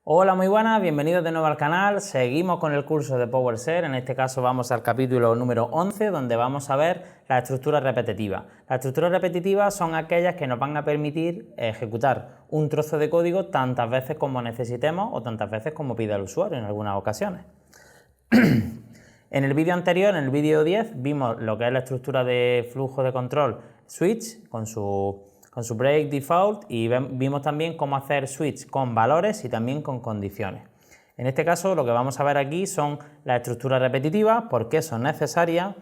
Hola, muy buenas, bienvenidos de nuevo al canal. Seguimos con el curso de PowerShell. En este caso vamos al capítulo número 11, donde vamos a ver las estructuras repetitivas. Las estructuras repetitivas son aquellas que nos van a permitir ejecutar un trozo de código tantas veces como necesitemos o tantas veces como pida el usuario en algunas ocasiones. En el vídeo anterior, en el vídeo 10, vimos lo que es la estructura de flujo de control switch con su break default y vimos también cómo hacer switch con valores y también con condiciones. En este caso lo que vamos a ver aquí son las estructuras repetitivas, por qué son necesarias,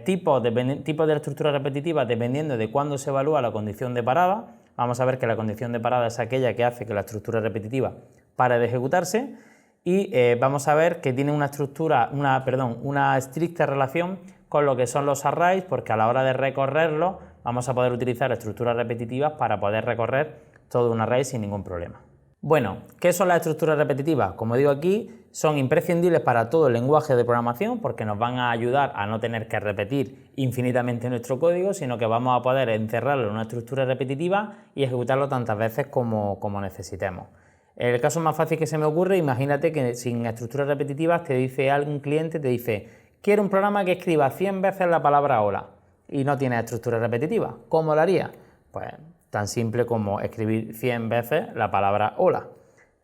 tipos de la estructura repetitiva dependiendo de cuándo se evalúa la condición de parada. Vamos a ver que la condición de parada es aquella que hace que la estructura repetitiva pare de ejecutarse y vamos a ver que tiene una estricta relación con lo que son los arrays, porque a la hora de recorrerlo vamos a poder utilizar estructuras repetitivas para poder recorrer todo un array sin ningún problema. Bueno, ¿qué son las estructuras repetitivas? Como digo aquí, son imprescindibles para todo el lenguaje de programación porque nos van a ayudar a no tener que repetir infinitamente nuestro código, sino que vamos a poder encerrarlo en una estructura repetitiva y ejecutarlo tantas veces como necesitemos. El caso más fácil que se me ocurre, imagínate que sin estructuras repetitivas te dice algún cliente, te dice, quiero un programa que escriba 100 veces la palabra hola y no tiene estructura repetitiva. ¿Cómo lo haría? Pues tan simple como escribir 100 veces la palabra hola.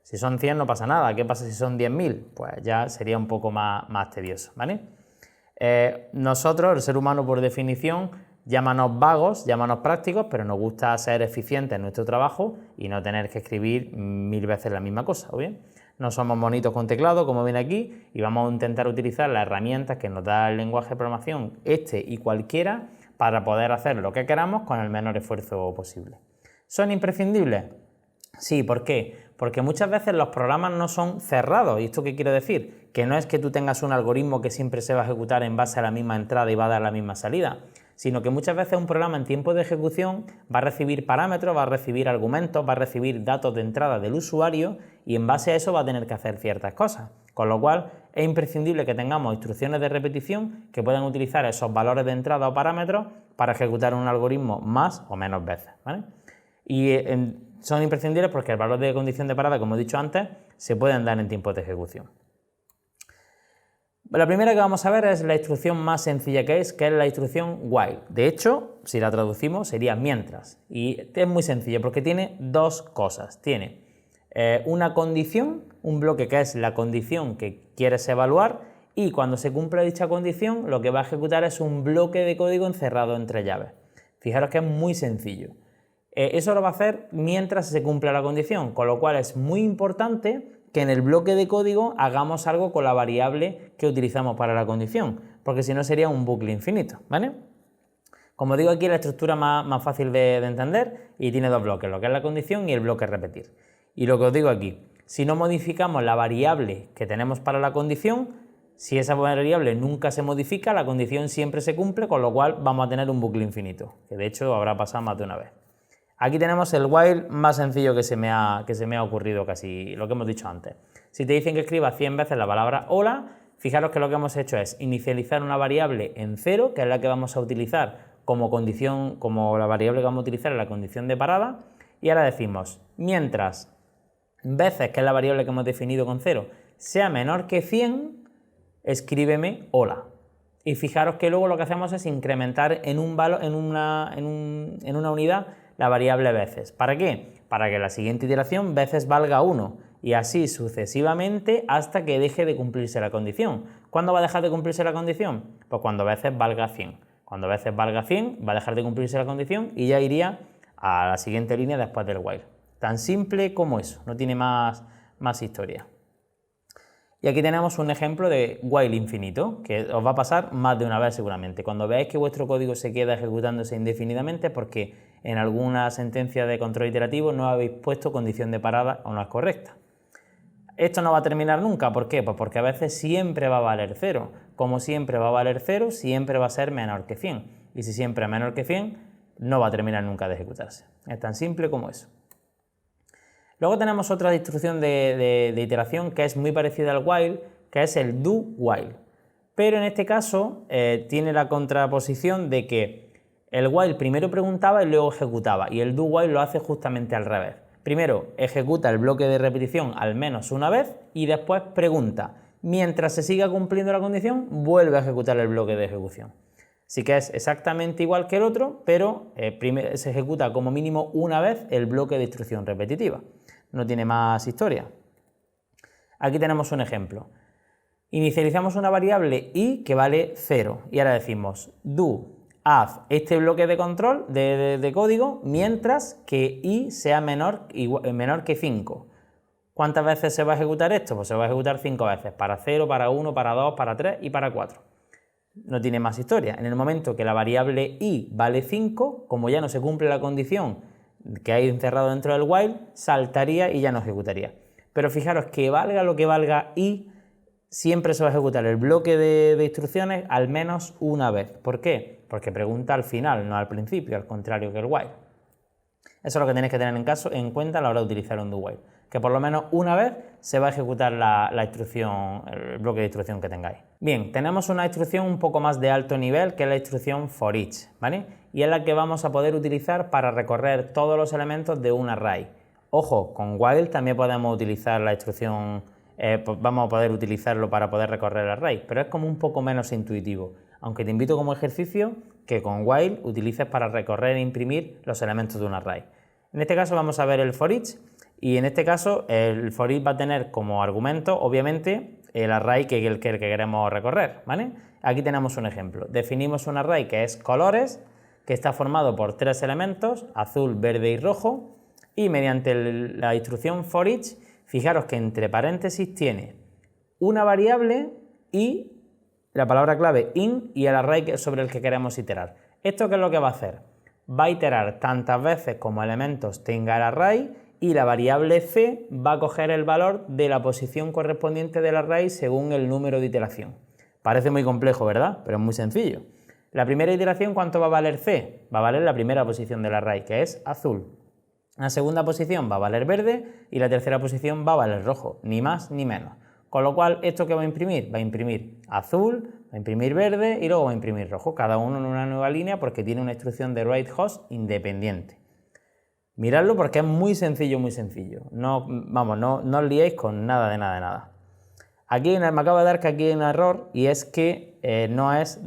Si son 100 no pasa nada. ¿Qué pasa si son 10.000? Pues ya sería un poco más tedioso, ¿vale? Nosotros, el ser humano por definición, llámanos vagos, llámanos prácticos, pero nos gusta ser eficientes en nuestro trabajo y no tener que escribir 1000 veces la misma cosa, ¿o bien? No somos monitos con teclado, como ven aquí, y vamos a intentar utilizar las herramientas que nos da el lenguaje de programación, este y cualquiera, para poder hacer lo que queramos con el menor esfuerzo posible. ¿Son imprescindibles? Sí, ¿por qué? Porque muchas veces los programas no son cerrados. ¿Y esto qué quiero decir? Que no es que tú tengas un algoritmo que siempre se va a ejecutar en base a la misma entrada y va a dar la misma salida, sino que muchas veces un programa en tiempo de ejecución va a recibir parámetros, va a recibir argumentos, va a recibir datos de entrada del usuario y en base a eso va a tener que hacer ciertas cosas. Con lo cual es imprescindible que tengamos instrucciones de repetición que puedan utilizar esos valores de entrada o parámetros para ejecutar un algoritmo más o menos veces, ¿vale? Y son imprescindibles porque el valor de condición de parada, como he dicho antes, se pueden dar en tiempos de ejecución. La primera que vamos a ver es la instrucción más sencilla que es la instrucción while. De hecho, si la traducimos sería mientras. Y es muy sencilla porque tiene dos cosas. Tiene una condición, un bloque que es la condición que quieres evaluar y cuando se cumpla dicha condición lo que va a ejecutar es un bloque de código encerrado entre llaves. Fijaros que es muy sencillo. Eso lo va a hacer mientras se cumpla la condición, con lo cual es muy importante que en el bloque de código hagamos algo con la variable que utilizamos para la condición, porque si no sería un bucle infinito, ¿vale? Como digo aquí, la estructura más fácil de entender y tiene dos bloques, lo que es la condición y el bloque repetir. Y lo que os digo aquí, si no modificamos la variable que tenemos para la condición, si esa variable nunca se modifica, la condición siempre se cumple, con lo cual vamos a tener un bucle infinito, que de hecho habrá pasado más de una vez. Aquí tenemos el while más sencillo que se me ha ocurrido, casi lo que hemos dicho antes. Si te dicen que escribas 100 veces la palabra hola, fijaros que lo que hemos hecho es inicializar una variable en 0, que es la que vamos a utilizar como condición, como la variable que vamos a utilizar en la condición de parada, y ahora decimos, mientras veces, que es la variable que hemos definido con 0, sea menor que 100, escríbeme hola. Y fijaros que luego lo que hacemos es incrementar en una unidad la variable veces. ¿Para qué? Para que la siguiente iteración veces valga 1 y así sucesivamente hasta que deje de cumplirse la condición. ¿Cuándo va a dejar de cumplirse la condición? Pues cuando veces valga 100. Cuando veces valga 100 va a dejar de cumplirse la condición y ya iría a la siguiente línea después del while. Tan simple como eso, no tiene más historia. Y aquí tenemos un ejemplo de while infinito, que os va a pasar más de una vez seguramente. Cuando veáis que vuestro código se queda ejecutándose indefinidamente porque en alguna sentencia de control iterativo no habéis puesto condición de parada o no es correcta. Esto no va a terminar nunca, ¿por qué? Pues porque a veces siempre va a valer 0. Como siempre va a valer 0, siempre va a ser menor que 100. Y si siempre es menor que 100, no va a terminar nunca de ejecutarse. Es tan simple como eso. Luego tenemos otra instrucción de iteración que es muy parecida al while, que es el do while. Pero en este caso tiene la contraposición de que el while primero preguntaba y luego ejecutaba, y el do while lo hace justamente al revés. Primero ejecuta el bloque de repetición al menos una vez y después pregunta. Mientras se siga cumpliendo la condición, vuelve a ejecutar el bloque de ejecución. Así que es exactamente igual que el otro, pero se ejecuta como mínimo una vez el bloque de instrucción repetitiva. No tiene más historia. Aquí tenemos un ejemplo. Inicializamos una variable i que vale 0 y ahora decimos haz este bloque de control de código mientras que i sea menor que 5. ¿Cuántas veces se va a ejecutar esto? Pues se va a ejecutar 5 veces, para 0, para 1, para 2, para 3 y para 4. No tiene más historia. En el momento que la variable i vale 5, como ya no se cumple la condición que hay encerrado dentro del while, saltaría y ya no ejecutaría. Pero fijaros que valga lo que valga i, siempre se va a ejecutar el bloque de instrucciones al menos una vez. ¿Por qué? Porque pregunta al final, no al principio, al contrario que el while. Eso es lo que tenéis que tener en cuenta a la hora de utilizar un do while, que por lo menos una vez se va a ejecutar la instrucción, el bloque de instrucción que tengáis. Bien, tenemos una instrucción un poco más de alto nivel, que es la instrucción for each, ¿vale? Y es la que vamos a poder utilizar para recorrer todos los elementos de un array. Ojo, con while también podemos utilizar la instrucción, vamos a poder utilizarlo para poder recorrer el array, pero es como un poco menos intuitivo, aunque te invito como ejercicio que con while utilices para recorrer e imprimir los elementos de un array. En este caso vamos a ver el for each y en este caso el for each va a tener como argumento obviamente el array que queremos recorrer, ¿vale? Aquí tenemos un ejemplo. Definimos un array que es colores, que está formado por 3 elementos, azul, verde y rojo, y mediante la instrucción for each, fijaros que entre paréntesis tiene una variable y la palabra clave in y el array sobre el que queremos iterar. ¿Esto qué es lo que va a hacer? Va a iterar tantas veces como elementos tenga el array y la variable c va a coger el valor de la posición correspondiente del array según el número de iteración. Parece muy complejo, ¿verdad? Pero es muy sencillo. La primera iteración, ¿cuánto va a valer c? Va a valer la primera posición del array, que es azul. La segunda posición va a valer verde y la tercera posición va a valer rojo, ni más ni menos. Con lo cual, ¿esto qué va a imprimir? Va a imprimir azul, va a imprimir verde y luego va a imprimir rojo, cada uno en una nueva línea porque tiene una instrucción de write host independiente. Miradlo porque es muy sencillo, muy sencillo. No os liéis con nada de nada. Aquí me acabo de dar que aquí hay un error y es que no es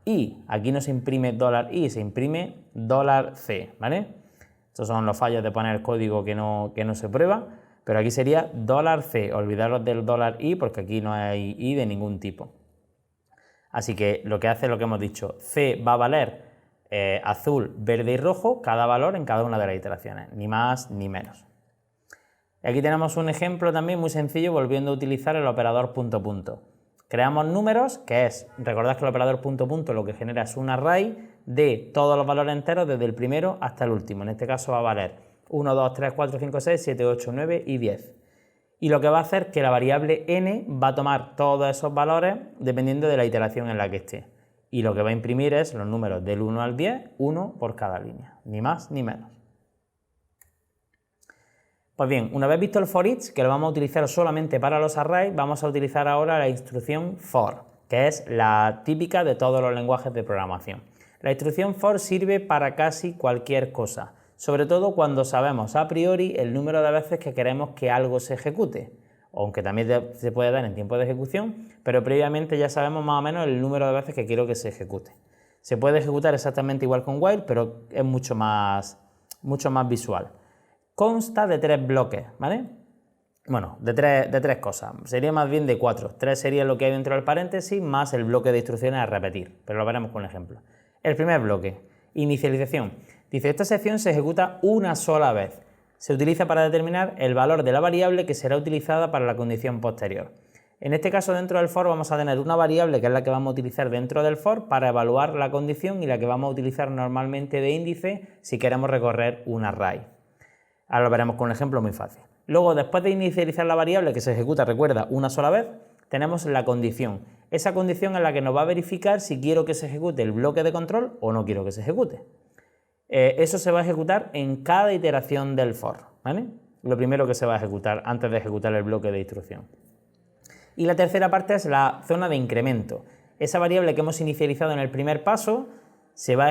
$i. Aquí no se imprime $i, se imprime $c, ¿vale? Estos son los fallos de poner código que no se prueba. Pero aquí sería $c, olvidaros del $i porque aquí no hay i de ningún tipo. Así que lo que hace es lo que hemos dicho, c va a valer azul, verde y rojo, cada valor en cada una de las iteraciones, ni más ni menos. Y aquí tenemos un ejemplo también muy sencillo volviendo a utilizar el operador punto punto. Creamos números, que es, recordad que el operador punto punto lo que genera es un array de todos los valores enteros desde el primero hasta el último. En este caso va a valer 1, 2, 3, 4, 5, 6, 7, 8, 9 y 10. Y lo que va a hacer es que la variable n va a tomar todos esos valores dependiendo de la iteración en la que esté. Y lo que va a imprimir es los números del 1 al 10, 1 por cada línea, ni más ni menos. Pues bien, una vez visto el for each, que lo vamos a utilizar solamente para los arrays, vamos a utilizar ahora la instrucción for, que es la típica de todos los lenguajes de programación. La instrucción for sirve para casi cualquier cosa, sobre todo cuando sabemos a priori el número de veces que queremos que algo se ejecute, aunque también se puede dar en tiempo de ejecución, pero previamente ya sabemos más o menos el número de veces que quiero que se ejecute. Se puede ejecutar exactamente igual con while, pero es mucho más visual. Consta de 3 bloques, ¿vale? Bueno, de tres cosas, sería más bien de 4. 3 sería lo que hay dentro del paréntesis más el bloque de instrucciones a repetir, pero lo veremos con un ejemplo. El primer bloque, inicialización. Dice, esta sección se ejecuta una sola vez. Se utiliza para determinar el valor de la variable que será utilizada para la condición posterior. En este caso, dentro del for vamos a tener una variable que es la que vamos a utilizar dentro del for para evaluar la condición y la que vamos a utilizar normalmente de índice si queremos recorrer un array. Ahora lo veremos con un ejemplo muy fácil. Luego, después de inicializar la variable que se ejecuta, recuerda, una sola vez, tenemos la condición. Esa condición es la que nos va a verificar si quiero que se ejecute el bloque de control o no quiero que se ejecute. Eso se va a ejecutar en cada iteración del for, ¿vale? Lo primero que se va a ejecutar antes de ejecutar el bloque de instrucción. Y la tercera parte es la zona de incremento. Esa variable que hemos inicializado en el primer paso se va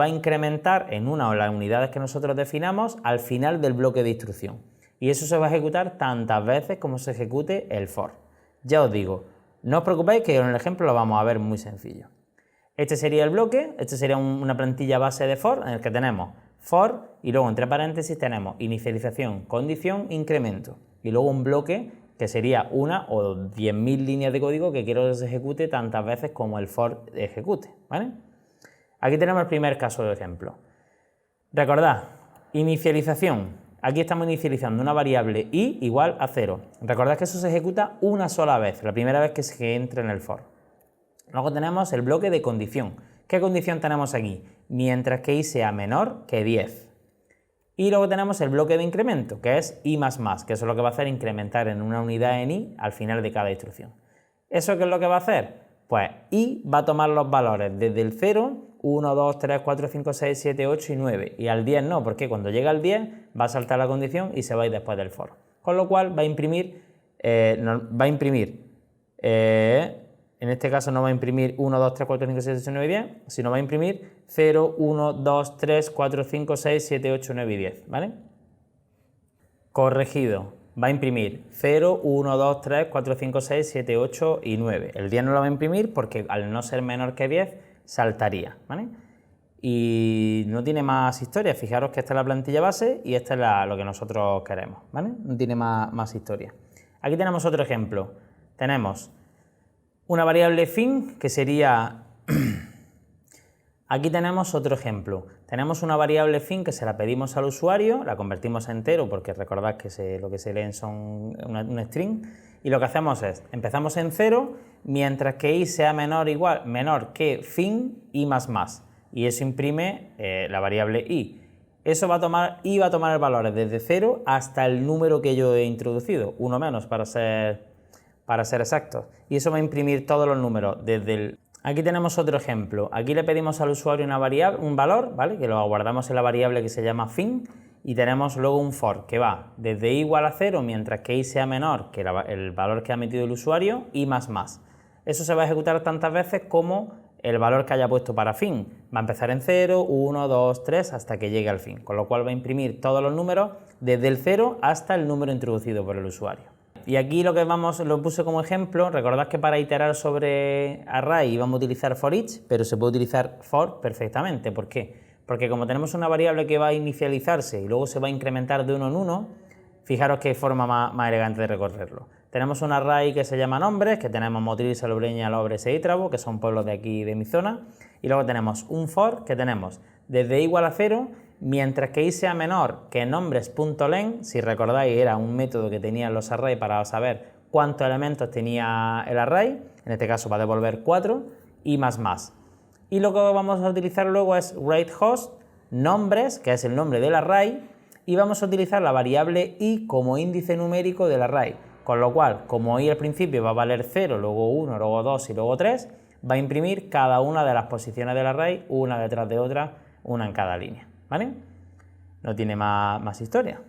a incrementar en una o las unidades que nosotros definamos al final del bloque de instrucción. Y eso se va a ejecutar tantas veces como se ejecute el for. Ya os digo, no os preocupéis que en el ejemplo lo vamos a ver muy sencillo. Este sería el bloque, este sería una plantilla base de for en el que tenemos for y luego entre paréntesis tenemos inicialización, condición, incremento. Y luego un bloque que sería una o 10.000 líneas de código que quiero que se ejecute tantas veces como el for ejecute, ¿vale? Aquí tenemos el primer caso de ejemplo. Recordad, inicialización. Aquí estamos inicializando una variable i igual a 0. Recordad que eso se ejecuta una sola vez, la primera vez que se entre en el for. Luego tenemos el bloque de condición. ¿Qué condición tenemos aquí? Mientras que i sea menor que 10. Y luego tenemos el bloque de incremento, que es i++, que eso es lo que va a hacer incrementar en una unidad en i al final de cada instrucción. ¿Eso qué es lo que va a hacer? Pues i va a tomar los valores desde el 0, 1, 2, 3, 4, 5, 6, 7, 8 y 9. Y al 10 no, porque cuando llega al 10 va a saltar la condición y se va a ir después del for. Con lo cual va a imprimir, en este caso no va a imprimir 1, 2, 3, 4, 5, 6, 8, 9 y 10, sino va a imprimir 0, 1, 2, 3, 4, 5, 6, 7, 8, 9 y 10, ¿vale? Corregido. Va a imprimir 0, 1, 2, 3, 4, 5, 6, 7, 8 y 9. El 10 no lo va a imprimir porque al no ser menor que 10 saltaría, ¿vale? Y no tiene más historia. Fijaros que esta es la plantilla base y esta es lo que nosotros queremos, ¿vale? No tiene más historia. Aquí tenemos otro ejemplo. Tenemos una variable fin que sería... Aquí tenemos otro ejemplo. Tenemos una variable fin que se la pedimos al usuario, la convertimos a entero porque recordad que lo que se leen son un string, y lo que hacemos es, empezamos en 0, mientras que i sea menor que fin i++, y eso imprime la variable i. I va a tomar el valor desde 0 hasta el número que yo he introducido, uno menos para ser exactos, y eso va a imprimir todos los números desde el... Aquí tenemos otro ejemplo. Aquí le pedimos al usuario un valor, ¿vale? Que lo guardamos en la variable que se llama fin, y tenemos luego un for que va desde i igual a 0 mientras que i sea menor que el valor que ha metido el usuario i++. Eso se va a ejecutar tantas veces como el valor que haya puesto para fin. Va a empezar en 0, 1, 2, 3 hasta que llegue al fin, con lo cual va a imprimir todos los números desde el 0 hasta el número introducido por el usuario. Y aquí lo puse como ejemplo. Recordad que para iterar sobre array íbamos a utilizar for each, pero se puede utilizar for perfectamente. ¿Por qué? Porque como tenemos una variable que va a inicializarse y luego se va a incrementar de uno en uno, fijaros qué forma más elegante de recorrerlo. Tenemos un array que se llama nombres, que tenemos Motril, Salobreña, Lobres e Ítrabo, que son pueblos de aquí de mi zona. Y luego tenemos un for que tenemos desde i igual a 0, mientras que i sea menor que nombres.len, si recordáis era un método que tenían los arrays para saber cuántos elementos tenía el array, en este caso va a devolver 4, y más. Y lo que vamos a utilizar luego es rateHost, nombres, que es el nombre del array, y vamos a utilizar la variable i como índice numérico del array, con lo cual, como i al principio va a valer 0, luego 1, luego 2 y luego 3, va a imprimir cada una de las posiciones del array, una detrás de otra, una en cada línea. ¿Vale? No tiene más historia.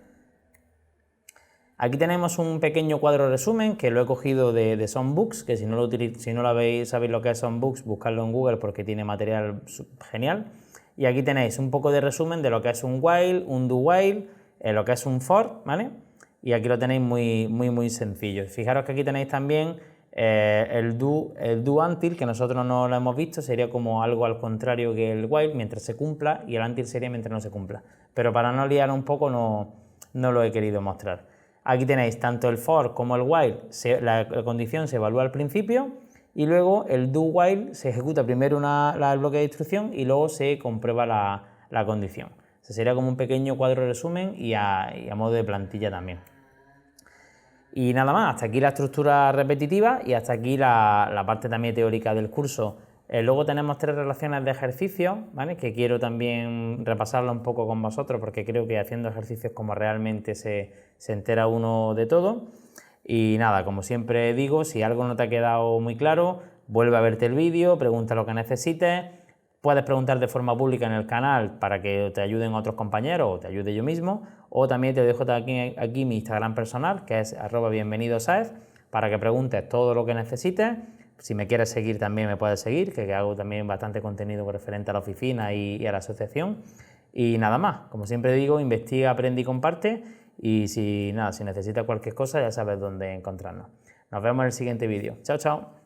Aquí tenemos un pequeño cuadro resumen que lo he cogido de Songbooks, que si no lo sabéis lo que es Songbooks, buscadlo en Google porque tiene material genial. Y aquí tenéis un poco de resumen de lo que es un while, un do while, lo que es un for, ¿vale? Y aquí lo tenéis muy sencillo. Fijaros que aquí tenéis también el do until, que nosotros no lo hemos visto, sería como algo al contrario que el while, mientras se cumpla, y el until sería mientras no se cumpla. Pero para no liar un poco no lo he querido mostrar. Aquí tenéis tanto el for como el while, la condición se evalúa al principio, y luego el do while se ejecuta primero el bloque de instrucción y luego se comprueba la condición. Ese sería como un pequeño cuadro de resumen y a modo de plantilla también. Y nada más, hasta aquí la estructura repetitiva y hasta aquí la parte también teórica del curso. Luego tenemos 3 relaciones de ejercicios, ¿vale? Que quiero también repasarlo un poco con vosotros porque creo que haciendo ejercicios como realmente se entera uno de todo. Y nada, como siempre digo, si algo no te ha quedado muy claro, vuelve a verte el vídeo, pregunta lo que necesites. Puedes preguntar de forma pública en el canal para que te ayuden otros compañeros o te ayude yo mismo, o también te dejo aquí mi Instagram personal, que es @bienvenidosaez, para que preguntes todo lo que necesites. Si me quieres seguir también me puedes seguir, que hago también bastante contenido referente a la oficina y a la asociación. Y nada más, como siempre digo, investiga, aprende y comparte. Y si necesitas cualquier cosa ya sabes dónde encontrarnos. Nos vemos en el siguiente vídeo. Chao, chao.